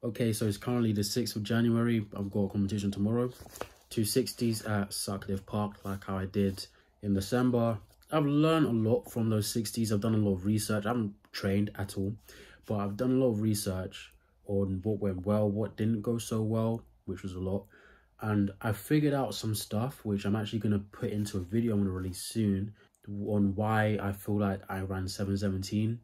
Okay, so it's currently the 6th of January. I've got a competition tomorrow. 260s at Sutcliffe Park, like how I did in December. I've learned a lot from those 60s. I've done a lot of research. I haven't trained at all, but I've done a lot of research on what went well, what didn't go so well, which was a lot. And I figured out some stuff, which I'm actually going to put into a video I'm going to release soon, on why I feel like I ran 7:17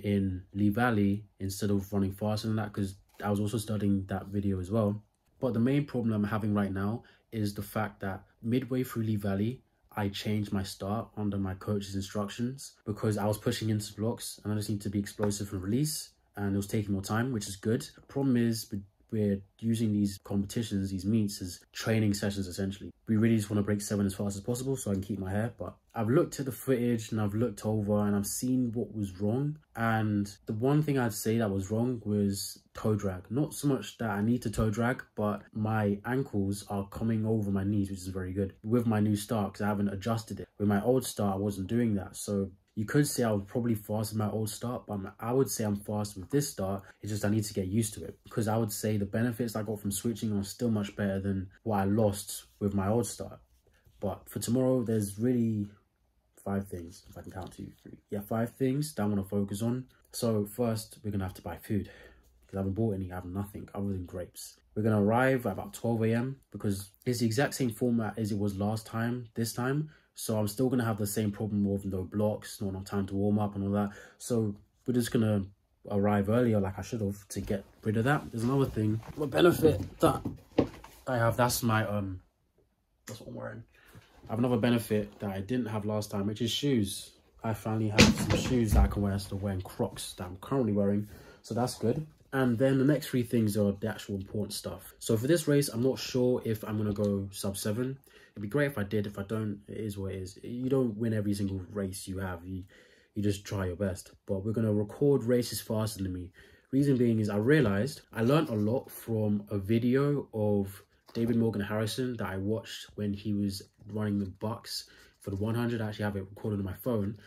in Lee Valley instead of running faster than that, because I was also studying that video as well. But the main problem I'm having right now is the fact that midway through Lee Valley, I changed my start under my coach's instructions because I was pushing into blocks and I just need to be explosive and release, and it was taking more time, which is good. The problem is we're using these competitions, these meets, as training sessions essentially. We really just want to break 7 as fast as possible so I can keep my hair. But I've looked at the footage and I've looked over and I've seen what was wrong. And the one thing I'd say that was wrong was toe drag. Not so much that I need to toe drag, but my ankles are coming over my knees, which is very good with my new start because I haven't adjusted it. With my old start, I wasn't doing that. So you could say I was probably fast in my old start, but I would say I'm fast with this start. It's just I need to get used to it, because I would say the benefits I got from switching are still much better than what I lost with my old start. But for tomorrow, there's really 5 things, if I can count 2, 3. Yeah, 5 things that I want to focus on. So first, we're going to have to buy food because I haven't bought any. I have nothing other than grapes. We're going to arrive at about 12 AM because it's the exact same format as it was last time, this time. So I'm still going to have the same problem of no blocks, not enough time to warm up and all that. So we're just going to arrive earlier like I should have to get rid of that. There's another thing, a benefit that I have. That's my, that's what I'm wearing. I have another benefit that I didn't have last time, which is shoes. I finally have some shoes that I can wear instead of wearing Crocs that I'm currently wearing. So that's good. And then the next 3 things are the actual important stuff. So for this race, I'm not sure if I'm going to go sub 7. It'd be great if I did. If I don't, it is what it is. You don't win every single race you have. You just try your best. But we're going to record races faster than me. Reason being is I realized I learned a lot from a video of David Morgan Harrison that I watched when he was running the Bucks for the 100. I actually have it recorded on my phone.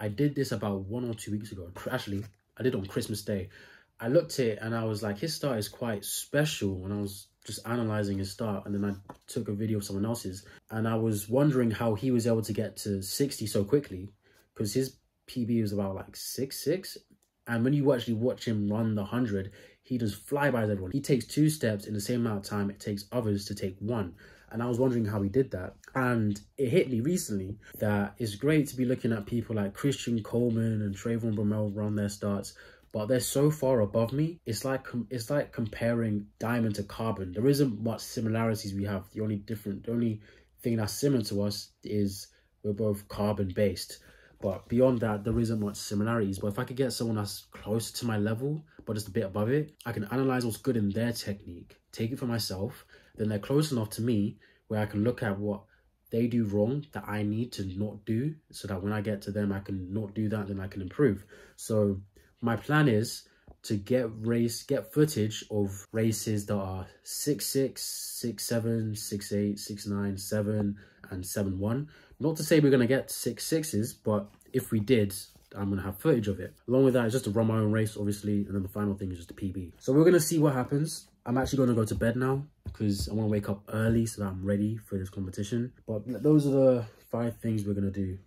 I did this about 1 or 2 weeks ago. Actually, I did it on Christmas Day. I looked at it and I was like, his start is quite special, when I was just analyzing his start. And then I took a video of someone else's and I was wondering how he was able to get to 60 so quickly, because his PB was about like 6'6". And when you actually watch him run the 100, he does flybys everyone. He takes 2 steps in the same amount of time it takes others to take 1. And I was wondering how he did that. And it hit me recently that it's great to be looking at people like Christian Coleman and Trayvon Bromell run their starts, but they're so far above me. It's like comparing diamond to carbon. There isn't much similarities we have. The only thing that's similar to us is we're both carbon based. But beyond that, there isn't much similarities. But if I could get someone that's closer to my level, but just a bit above it, I can analyze what's good in their technique, take it for myself. Then they're close enough to me where I can look at what they do wrong that I need to not do, so that when I get to them, I can not do that, then I can improve. So my plan is to get footage of races that are 6'6", 6'7", 6'8", 6'9", 7, and 7'1". Not to say we're going to get 6'6s, but if we did, I'm going to have footage of it. Along with that, it's just to run my own race, obviously, and then the final thing is just a PB. So we're going to see what happens. I'm actually going to go to bed now because I want to wake up early so that I'm ready for this competition. But those are the 5 things we're going to do,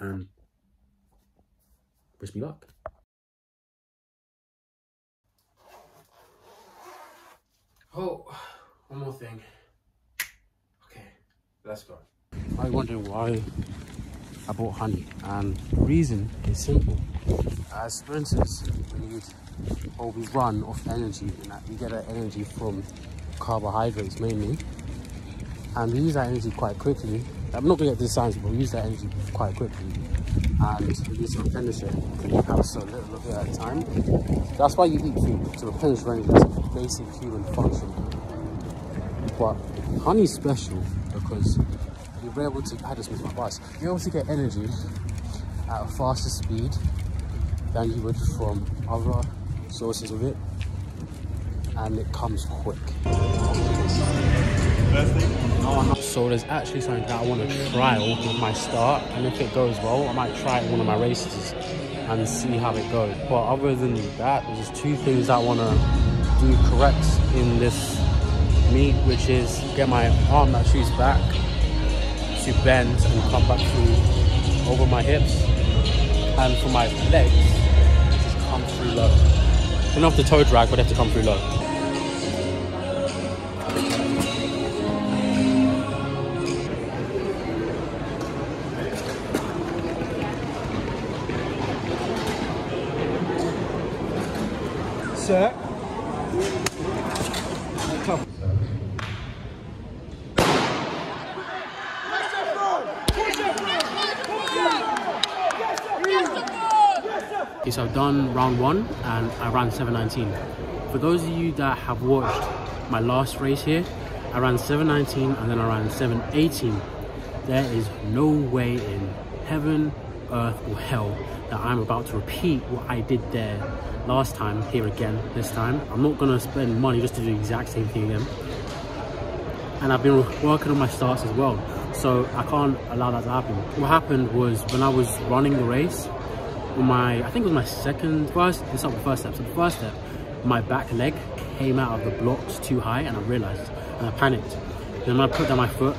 and wish me luck. Oh, one more thing. Okay, let's go. I wonder why I bought honey, and the reason is simple. As sprinters, we run off energy, and we get our energy from carbohydrates mainly, and we use that energy quite quickly. I'm not going to get this science, but we use that energy quite quickly, and we need to replenish it because we have so little of it at a time. That's why you eat food, to replenish your energy. It's a basic human function. But honey's special because you're able to, I just miss my bus, you're able to get energy at a faster speed than you would from other sources of it, and it comes quick. So there's actually something that I want to trial with my start, and if it goes well, I might try it in one of my races and see how it goes. But other than that, there's just 2 things I want to do correct in this meet, which is get my arm that shoots back to bend and come back through over my hips, and for my legs just come through low. Don't have to toe drag, but they have to come through low. Set. Come. Okay, so I've done round 1 and I ran 7:19. For those of you that have watched my last race here, I ran 7:19 and then I ran 7:18. There is no way in heaven, earth or hell that I'm about to repeat what I did there last time here again this time. I'm not gonna spend money just to do the exact same thing again. And I've been working on my starts as well, so I can't allow that to happen. What happened was when I was running the race, on I think it was my first step. So the first step, my back leg came out of the blocks too high and I realized, and I panicked. Then when I put down my foot,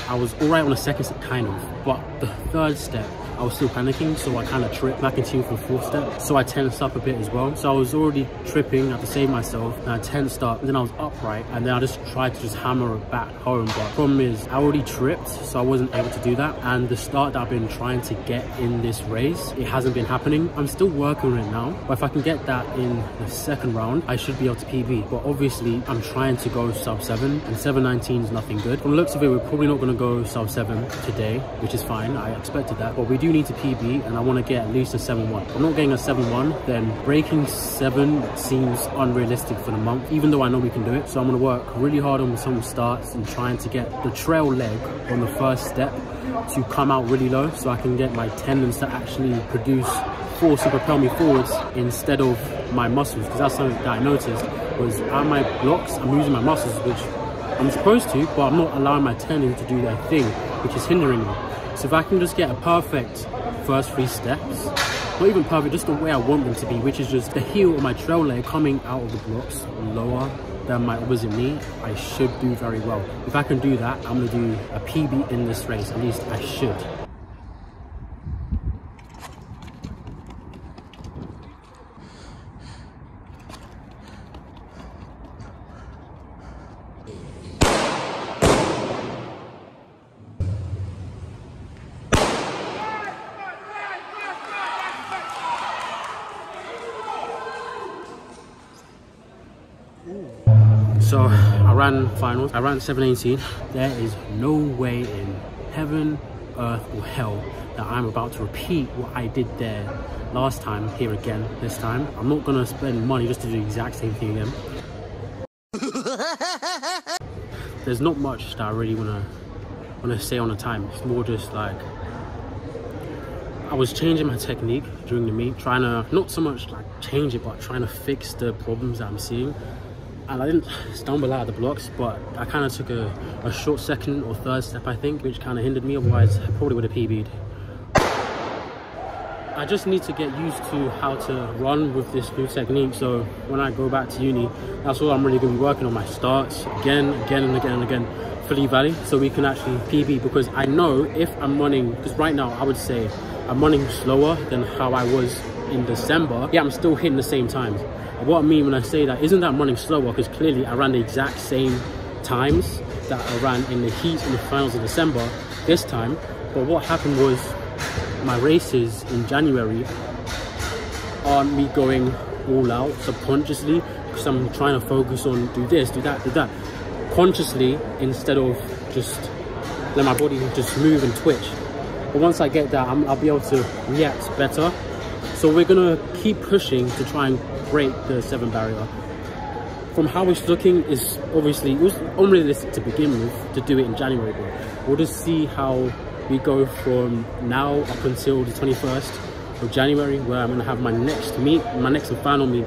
I was all right on the second step kind of, but the third step I was still panicking, so I kind of tripped. I continued for the fourth step, so I tensed up a bit as well. So I was already tripping, I had to save myself, and I tensed up, and then I was upright, and then I just tried to just hammer it back home. But the problem is, I already tripped, so I wasn't able to do that. And the start that I've been trying to get in this race, it hasn't been happening. I'm still working on it now, but if I can get that in the second round, I should be able to PB. But obviously, I'm trying to go sub 7, and 7:19 is nothing good. From the looks of it, we're probably not going to go sub 7 today, which is fine. I expected that, but we do need to PB, and I want to get at least a 7:1. If I'm not getting a 7:1, then breaking 7 seems unrealistic for the month, even though I know we can do it. So I'm going to work really hard on some starts and trying to get the trail leg on the first step to come out really low, so I can get my tendons to actually produce force to propel me forwards instead of my muscles, because that's something that I noticed was at my blocks I'm using my muscles, which I'm supposed to, but I'm not allowing my tendons to do their thing, which is hindering me. So if I can just get a perfect first 3 steps, not even perfect, just the way I want them to be, which is just the heel of my trail leg coming out of the blocks lower than my opposite knee, I should do very well. If I can do that, I'm going to do a PB in this race, at least I should. So I ran finals, I ran 7:18. There is no way in heaven, earth or hell that I'm about to repeat what I did there last time here again this time. I'm not gonna spend money just to do the exact same thing again. There's not much that I really wanna say on the time. It's more just like I was changing my technique during the meet, trying to not so much like change it, but trying to fix the problems that I'm seeing. And I didn't stumble out of the blocks, but I kind of took a short second or third step, I think, which kind of hindered me. Otherwise, I probably would have PB'd. I just need to get used to how to run with this new technique. So when I go back to uni, that's all I'm really going to be working on, my starts again and again for Lee Valley, so we can actually PB. Because I know if I'm running, because right now I would say I'm running slower than how I was in December. Yeah, I'm still hitting the same times. What I mean when I say that isn't that I'm running slower, because clearly I ran the exact same times that I ran in the heats and the finals in December this time. But what happened was my races in January aren't me going all out subconsciously, because I'm trying to focus on do this, do that, do that consciously, instead of just let my body just move and twitch. But once I get that, I'll be able to react better. So we're gonna keep pushing to try and break the 7 barrier. From how it's looking, is obviously it was unrealistic to begin with to do it in January, but we'll just see how we go from now up until the 21st of January, where I'm gonna have my next meet, my next and final meet.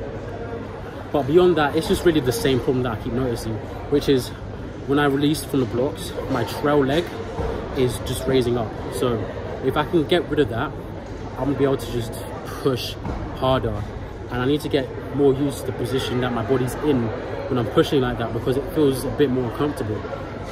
But beyond that, it's just really the same problem that I keep noticing, which is when I release from the blocks, my trail leg is just raising up. So if I can get rid of that, I'm gonna be able to just push harder and I need to get more used to the position that my body's in when I'm pushing like that, because it feels a bit more comfortable.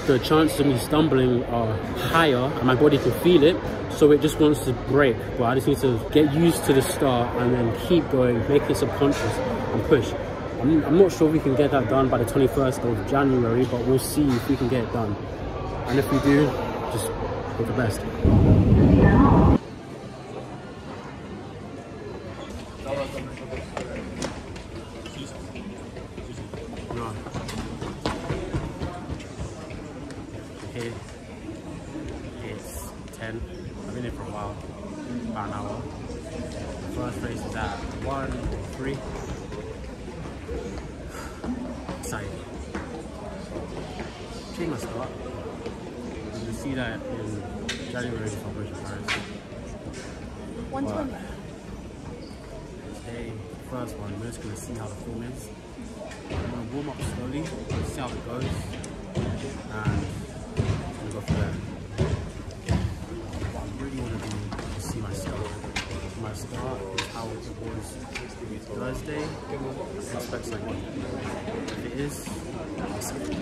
The chances of me stumbling are higher and my body can feel it, so it just wants to break. But I just need to get used to the start and then keep going, make it subconscious and push. I'm not sure if we can get that done by the 21st of January, but we'll see if we can get it done. And if we do, just hope the best. Okay, it's 10. I've been here for a while, about an hour. The first race is at 1 or 3. Excited. Change my start. You can see that in January for Operation Paris. 120. Today, first one, we're just going to see how the form is. I'm going to warm up slowly, see how it goes, and we'll go from there. What I really want to do is see my start. My start is how it was Thursday. I expect something. If it is, I'll see it.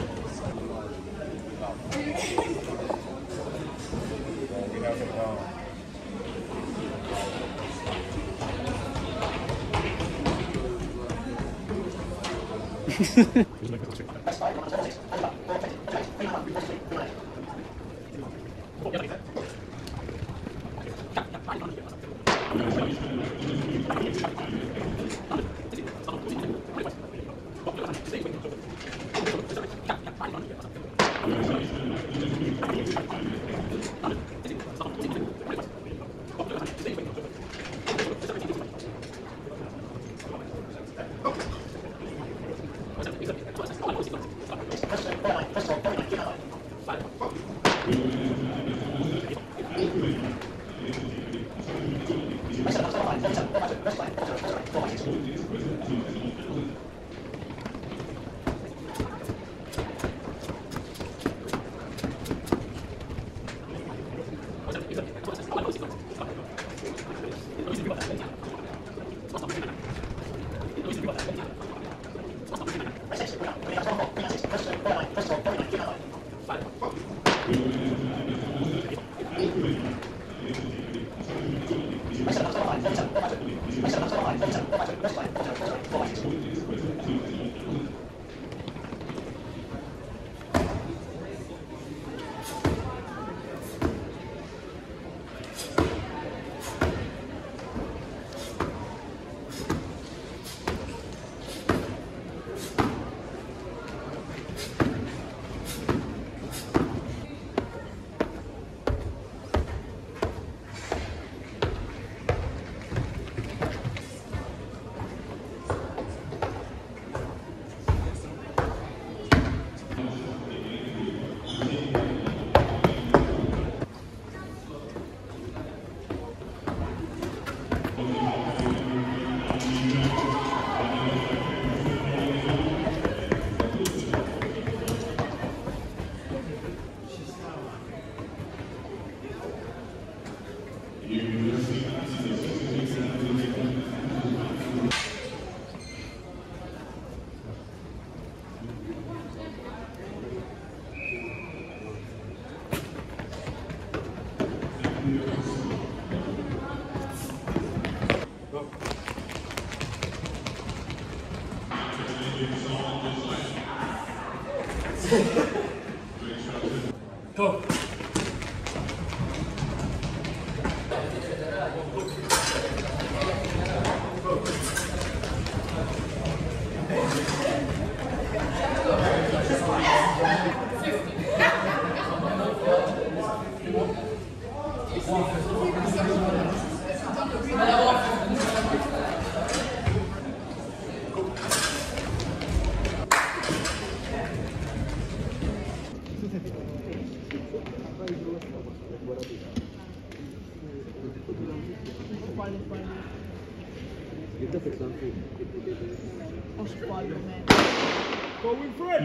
Go.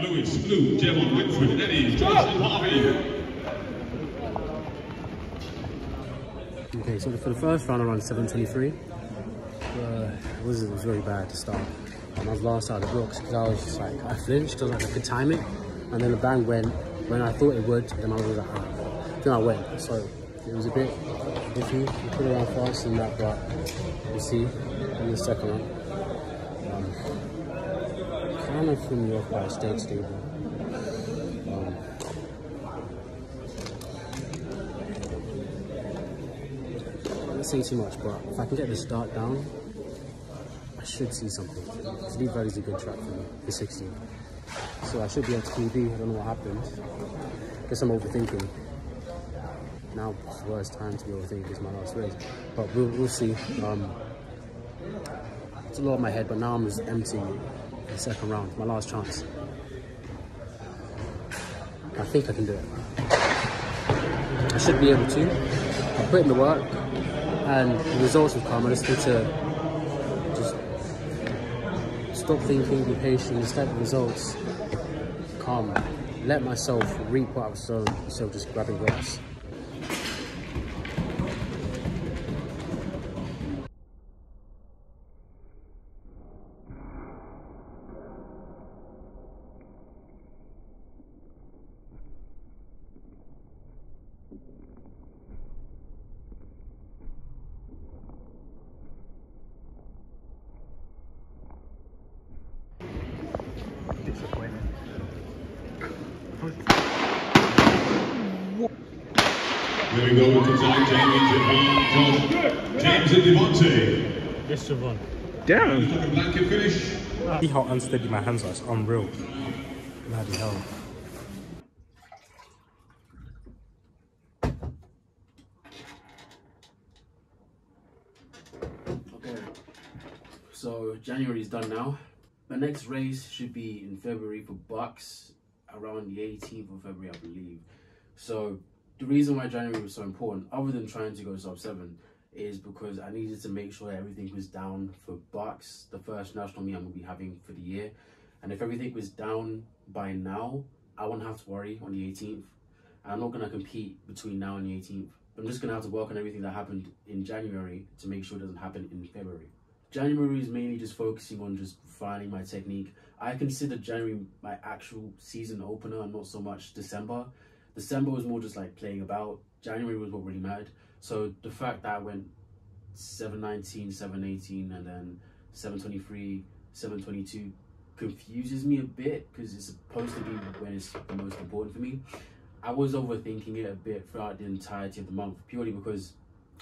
Lewis, Blue, Jevon, Whitford, Eddie, Johnson, Harvey. Okay, so for the first round I ran 7:23. It was very bad to start. I was last out of the blocks because I was just like, I flinched because I could time it, and then the bang went when I thought it would, and I was like, then I went. So it was a bit iffy. We put it around fast and that, but we'll see in the second one. Kind of threw me off by a stage stable. I don't say too much, but if I can get the start down, I should see something. Lead Valley's a good track for me, for 16. So I should be able to PB. I don't know what happened. Guess I'm overthinking. Now it's the worst time to be overthinking. It's my last race, but we'll see. It's a lot in my head, but now I'm just emptying the second round. My last chance. I think I can do it. I should be able to. I put in the work, and the results will come. I just need to stop thinking, be patient, instead of results, calm, let myself reap what I've sown instead of just grabbing grapes. There we go with the time, Jamie, Jevon, James and Devontae. Yes, Jevon. Damn. Blanket finish. See how unsteady my hands are. It's unreal. Bloody hell. Okay, so January is done now. The next race should be in February for Bucks, around the 18th of February, I believe. So the reason why January was so important, other than trying to go sub 7, is because I needed to make sure that everything was down for Bucks, the first national meet I'm going to be having for the year. And if everything was down by now, I won't have to worry on the 18th. And I'm not going to compete between now and the 18th. I'm just going to have to work on everything that happened in January to make sure it doesn't happen in February. January is mainly just focusing on just refining my technique. I consider January my actual season opener and not so much December. December was more just like playing about. January was what really mattered. So the fact that I went 7:19, 7:18, and then 7:23, 7:22 confuses me a bit because it's supposed to be when it's the most important for me. I was overthinking it a bit throughout the entirety of the month, purely because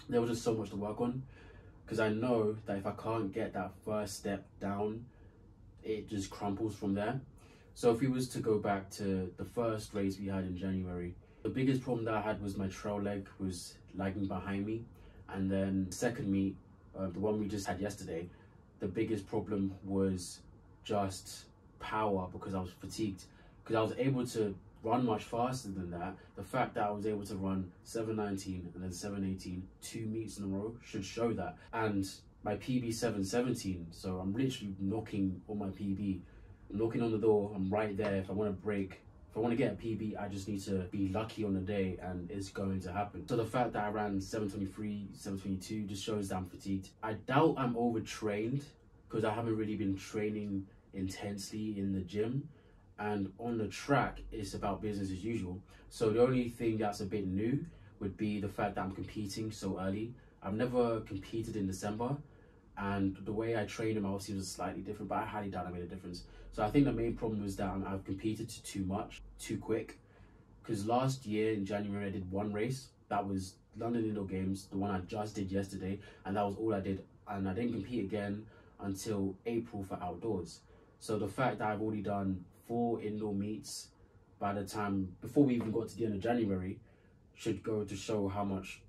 there was just so much to work on. Because I know that if I can't get that first step down, it just crumples from there. So if we was to go back to the first race we had in January, the biggest problem that I had was my trail leg was lagging behind me. And then the second meet, the one we just had yesterday, the biggest problem was just power because I was fatigued. Because I was able to run much faster than that. The fact that I was able to run 7:19 and then 7:18, 2 meets in a row should show that. And my PB 7:17, so I'm literally knocking on my PB. I'm knocking on the door, I'm right there. If I want to break, if I want to get a PB, I just need to be lucky on the day and it's going to happen. So the fact that I ran 7:23, 7:22 just shows that I'm fatigued. I doubt I'm overtrained because I haven't really been training intensely in the gym. And on the track, it's about business as usual. So the only thing that's a bit new would be the fact that I'm competing so early. I've never competed in December, and the way I trained him obviously was slightly different, but I highly doubt I made a difference. So I think the main problem was that I've competed too much, too quick. Because last year in January, I did one race. That was London Indoor Games, the one I just did yesterday, and that was all I did. And I didn't compete again until April for outdoors. So the fact that I've already done 4 indoor meets by the time, before we even got to the end of January, should go to show how much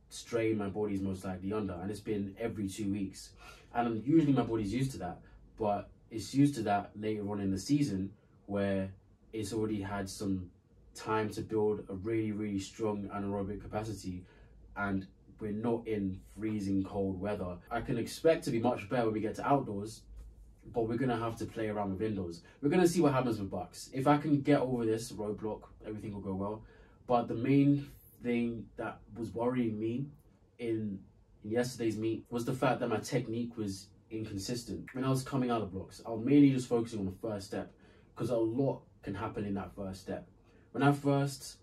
strain my body's most likely under. And it's been every 2 weeks. And usually my body's used to that, but it's used to that later on in the season where it's already had some time to build a really, really strong anaerobic capacity, and we're not in freezing cold weather. I can expect to be much better when we get to outdoors, but we're going to have to play around with indoors. We're going to see what happens with Bucks. If I can get over this roadblock, everything will go well. But the main thing that was worrying me in in yesterday's meet was the fact that my technique was inconsistent. When I was coming out of blocks, I was mainly just focusing on the first step because a lot can happen in that first step. When I first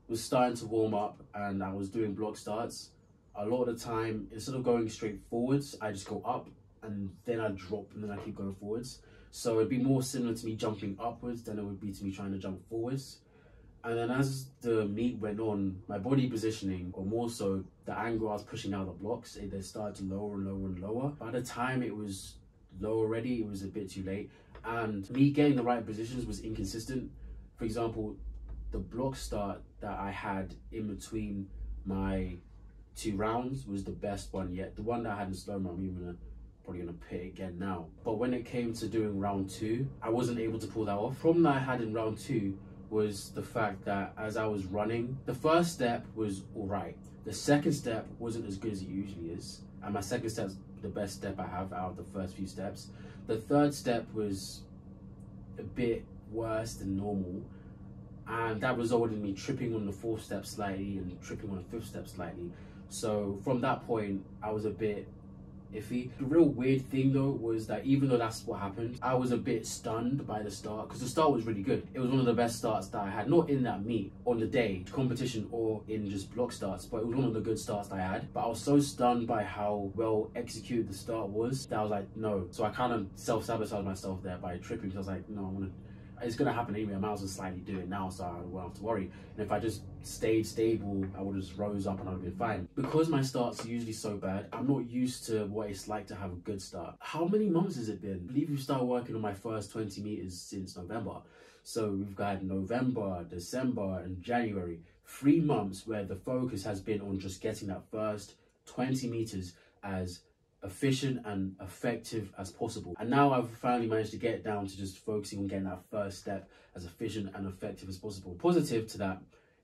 was starting to warm up and I was doing block starts, a lot of the time, instead of going straight forwards, I just go up and then I drop and then I keep going forwards. So it'd be more similar to me jumping upwards than it would be to me trying to jump forwards. And then as the meet went on, my body positioning, or more so the angle I was pushing out the blocks, they started to lower and lower and lower. By the time it was low already, it was a bit too late. And me getting the right positions was inconsistent. For example, the block start that I had in between my 2 rounds was the best one yet. The one that I had in slow-mo, I'm probably gonna pit again now. But when it came to doing round 2, I wasn't able to pull that off. The problem that I had in round 2 was the fact that as I was running, the first step was all right. The second step wasn't as good as it usually is. And my second step's the best step I have out of the first few steps. The third step was a bit worse than normal. And that resulted in me tripping on the 4th step slightly and tripping on the 5th step slightly. So from that point, I was a bit iffy. The real weird thing though was that even though that's what happened, I was a bit stunned by the start because the start was really good. It was one of the best starts that I had, not in that meet, on the day, competition or in just block starts, but it was one of the good starts that I had. But I was so stunned by how well executed the start was that I was like, no. So I kind of self-sabotaged myself there by tripping because I was like, no, it's gonna happen anyway. I might as well slightly do it now so I won't have to worry. And if I just stayed stable, I would have just rose up and I would have been fine. Because my starts are usually so bad, I'm not used to what it's like to have a good start. How many months has it been? I believe we started working on my first 20 meters since November. So we've got November, December, and January. 3 months where the focus has been on just getting that first 20 meters as efficient and effective as possible. And now I've finally managed to get down to just focusing on getting that first step as efficient and effective as possible. Positive to that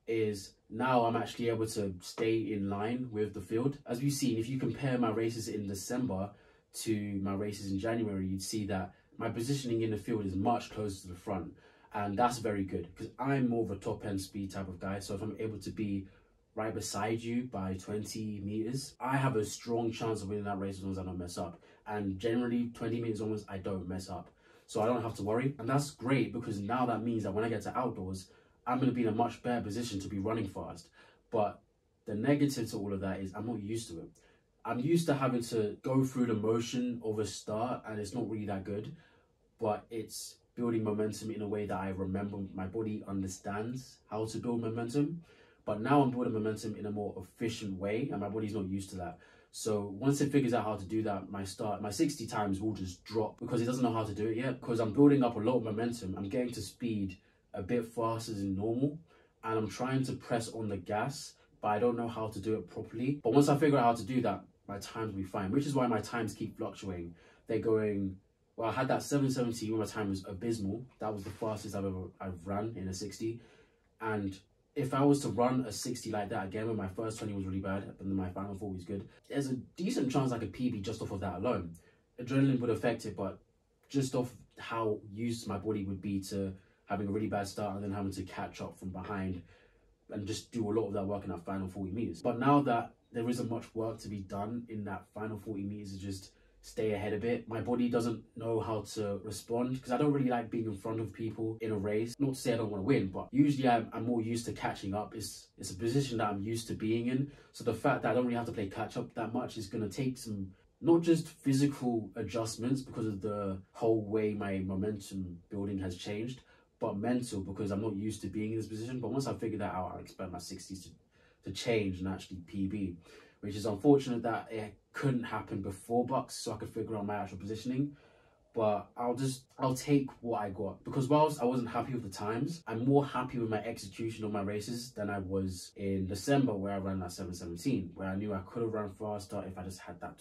is now I'm actually able to stay in line with the field. As we've seen, if you compare my races in December to my races in January, you'd see that my positioning in the field is much closer to the front. And that's very good because I'm more of a top end speed type of guy. So if I'm able to be right beside you by 20 meters, I have a strong chance of winning that race as long as I don't mess up. And generally 20 meters onwards, I don't mess up. So I don't have to worry. And that's great because now that means that when I get to outdoors, I'm going to be in a much better position to be running fast. But the negative to all of that is I'm not used to it. I'm used to having to go through the motion of a start and it's not really that good, but it's building momentum in a way that I remember. My body understands how to build momentum. But now I'm building momentum in a more efficient way and my body's not used to that. So once it figures out how to do that, my 60 times will just drop because it doesn't know how to do it yet. Because I'm building up a lot of momentum. I'm getting to speed a bit faster than normal and I'm trying to press on the gas, but I don't know how to do it properly. But once I figure out how to do that, my times will be fine, which is why my times keep fluctuating. They're going, well, I had that 7:17 when my time was abysmal. That was the fastest I've run in a 60. And if I was to run a 60 like that again, when my first 20 was really bad, and then my final 40 was good, there's a decent chance I could PB just off of that alone. Adrenaline would affect it, but just off how used my body would be to having a really bad start and then having to catch up from behind and just do a lot of that work in that final 40 meters. But now that there isn't much work to be done in that final 40 meters to just stay ahead a bit, my body doesn't know how to respond because I don't really like being in front of people in a race. Not to say I don't want to win, but usually I'm more used to catching up. It's a position that I'm used to being in. So the fact that I don't really have to play catch up that much is going to take some, not just physical adjustments because of the whole way my momentum building has changed, but mental because I'm not used to being in this position. But once I figure that out, I expect my 60s to change and actually PB, which is unfortunate that it couldn't happen before Bucks so I could figure out my actual positioning. But I'll take what I got because whilst I wasn't happy with the times, I'm more happy with my execution of my races than I was in December where I ran that 7:17, where I knew I could have run faster if I just had that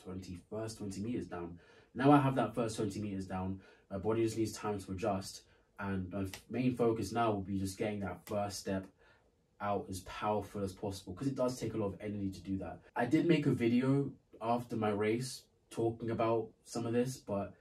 first 20 meters down. Now I have that first 20 meters down, my body just needs time to adjust, and my main focus now will be just getting that first step out as powerful as possible because it does take a lot of energy to do that. I did make a video after my race talking about some of this, but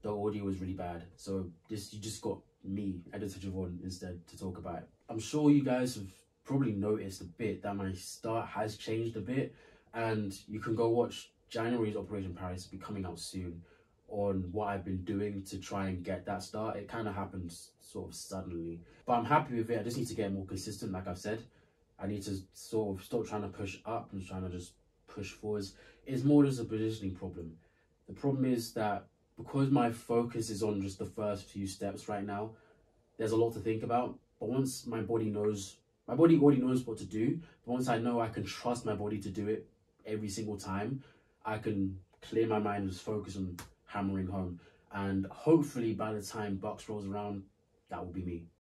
the audio was really bad, so you just got me, Editor Jevon, instead to talk about it. I'm sure you guys have probably noticed a bit that my start has changed a bit, And you can go watch January's Operation Paris be coming out soon on what I've been doing to try and get that start. It kind of happens sort of suddenly, but I'm happy with it. I just need to get more consistent, like I've said. I need to sort of stop trying to push up and trying to just push forwards. It's more just a positioning problem. The problem is that because my focus is on just the first few steps right now, there's a lot to think about. But once my body already knows what to do. But once I know I can trust my body to do it every single time, I can clear my mind and just focus on hammering home. And hopefully by the time Bucks rolls around, that will be me.